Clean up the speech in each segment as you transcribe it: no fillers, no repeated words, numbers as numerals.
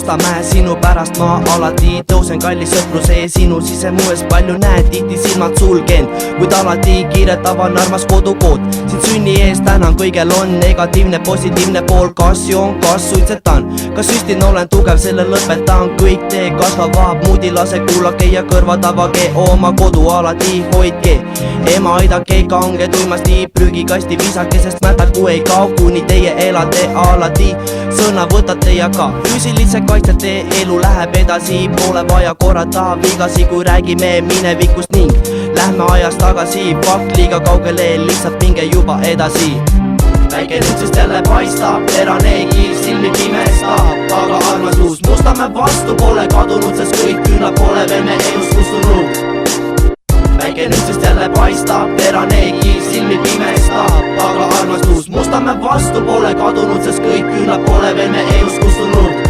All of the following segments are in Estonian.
Mustamäe, sinu pärast ma alati tõusen, kallis sõpruse sinu sisemues palju näen, tihti silmad sulgen, kuid alati kiiretavan armas kodukood. Siin sünni ees tänan, kõigel on negatiivne, positiivne pool, kas joon, kas suitsetan, kas süstin, olen tugev, selle lõpetan, kõik tee kasvavad, muudi lase kuulake ja kõrvad avage, oma kodu alati hoidke, ema aidake, kange tuimasti prügikasti visake, sest mätaku ei kao, kuni teie elate alati, sõna võtate ja ka füüsilise kaitsete, elu läheb edasi, pole vaja korrata vigasi, kui räägime minevikust ning lähme ajas tagasi, fakt liiga kaugele, lihtsalt minge juba edasi. Väike nüüdsest jälle paistab, terane kiir silmi pimestab, aga armastus Mustamäe vastu pole kadunud, sest kõik küünlad pole veel me elust kustunud. Väike nüüdsest jälle paistab, terane kiir silmi pimestab, aga armastus Mustamäe vastu pole kadunud, sest kõik küünlad pole veel me elust kustunud.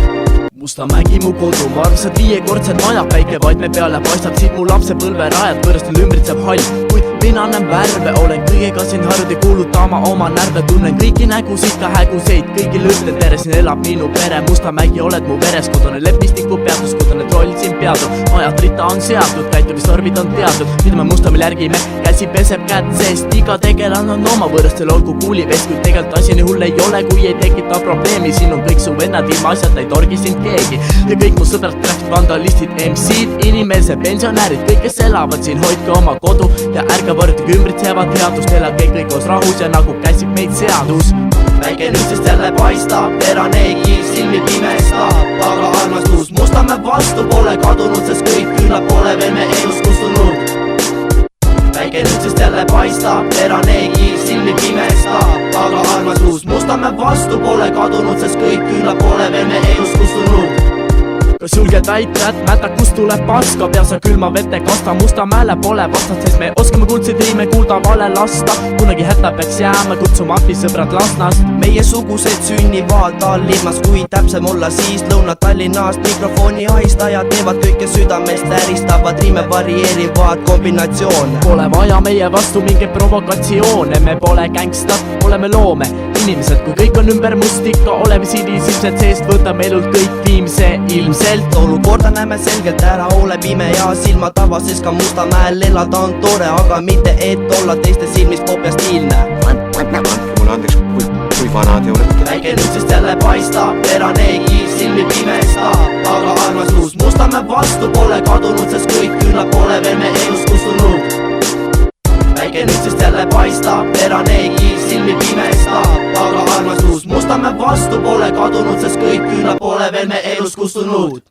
Mustamägi mu kodu, ma armsad viiekordsed majad, päike vaid me peale paistab, siit mu lapsepõlve rajad, võõrastel ümbritseb hall, kuid mina näen värve, olen kõigega siin harjunud ja kuulutama oma närve, tunnen kõiki nägusid, ka häguseid, kõigil ütlen tere, siin elab minu pere, Mustamägi oled mu veres, kodune leppistiku peatus, kodune troll siin peatub, majad rita on seatud, käitumisnormid on teatud, mida me Mustamäel järgime, käsi peseb kätt seest, iga tegelane on oma võõrastel olgu kuulivest, kuid tegelikult asi nii hull ei ole, kui ei tekita probleemi, siin on kõik su vennad, ilma asjata ei torgi sind keegi ja kõik mu sõbrad, graffid, vandalistid, MC-d, inimesed, pensionärid, kõik, kes elavad siin, hoidke oma kodu ja ärge võrduge ümbritsevad headust, elage kõik koos rahus ja nagu käsib meid seadus. Väike nüüdsest jälle paistab, terane kiir silmi pimestab, aga armastus Mustamäe vastu pole kadunud, sest kõik küünlad pole veel me elust kustunud. Väike nüüdsest jälle paistab, terane kiir silmi pimestab, aga armastus Mustamäe vastu pole kadunud, sest kõik küünlad pole veel me elust kustunud. Kas julged väita, et mätakust tuleb paska, pea sa külma vette kasta, Mustamäele pole vastat, sest me oskame kuldseid riime kuulda vale lasta, kunagi hätta peaks jääma, kutsume appi sõbrad Lasnast. Meie sugused sünnivad Tallinnas, kui täpsem olla siis Lõuna-Tallinnast, mikrofoni ahistajad teevad kõike südamest, äristavad riime, varieerivad kombinatsioone. Pole vaja meie vastu mingeid provokatsioone, me pole gängstad, oleme loome inimesed, kui kõik on ümber must, ikka oleme sinisilmsed seest, võtame elult kõik viimse ilmselt. Olukorda näeme selgelt ära, ole pime ja silmad avases, ka Mustamäel elada on tore, aga mitte et olla teiste silmis pop ja stiilne. Andke mulle andeks, kui vana te olete. Väike nüüdsest jälle paistab, terane kiir silmi pimestab, aga armastus Mustamäe vastu pole kadunud, sest kõik küünlad pole veel me elust kustunud. Väike nüüdsest jälle paistab, terane kiir silmi pimestab, aga armastus Mustamäe vastu pole kadunud, sest kõik küünlad pole veel me elust kustunud.